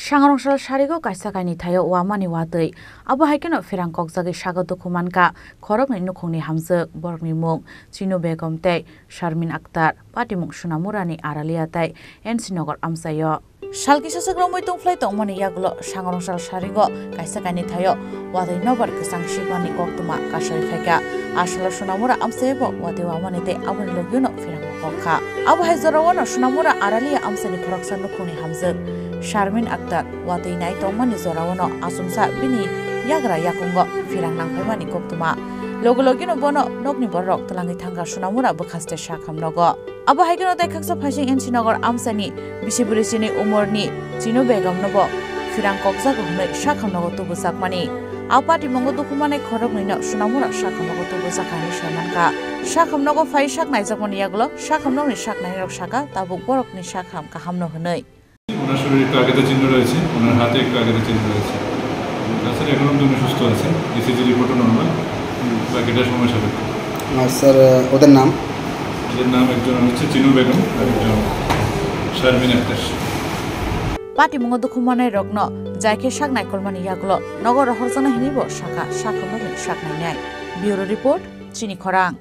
Sangarongshal Sharigo Kaisakani Tayo Wamani Watei, Abu Haikeno Firang Kokzagi Shagato Kumanka, Korok Nukuni Hamzek, Borgni Mung, Chino Begom Tay, Sharmin Akhtar, Patimuk Shunamurani Araliatai, and Sinogor Amsayo. Shalkisa Sagromo Flight on Moni Yagulo, Sangarongshal Sharigo, Kaisakani Tayo, Wadi Nobar Kasang Shibani Koktuma, Kasharifeka, Ashla Shunamura Amsebo, Wadi Wamanite, Abu Loguno, Firang Koka. Abu Hazarawano Shunamura Aralia Amsani Koroksan Nukuni Hamzek. Sharmin Akhtar, Wati Nai Tomani Zorawano, Asumsa Bini, Yagra Yakungo, Firang Nangpemani Koktuma, Logologino Bono, Nogni Borok, Talangi Tanga Shunamura, Bukaste Shakam Logo. Abu Haigano de Kaksa Pashing in Sinogor Amsani, Bishiburisini Umorni, Chino Begam Nobo, Firang Koksago, Shakam Nogo to Busakmani, Alpati Mongo Dukumane Korogino, Shunamura, Shakam Nogo to Busakani Shamanka, Shakam Nogo Fai Shak Nizakon Yaglo, Shakam no Shak Nairo Shaka, Tabu Borok ni Shakam Kahamno Hanoi. ওনার শরীরে একটু আগে চিহ্ন রয়েছে, ওনার হাতে একটু আগে চিহ্ন রয়েছে। তাছাড়া এখন উনি সুস্থ আছেন, ইসিজি রিপোর্টও নরমাল, বাকিটা সময় সাপেক্ষ। আর স্যার ওদের নাম? ওদের নাম একজন হচ্ছে চিনু বেগম আর একজন শারমিন আক্তার। পাটি মঙ্গ দুখুমানে রগ্ন জায়কে শাকনাই কলমানি ইয়াগুলো নগর হরজনা হিনিব শাখা শাখা নবী শাকনাই নাই। ব্যুরো রিপোর্ট চিনি খরাং।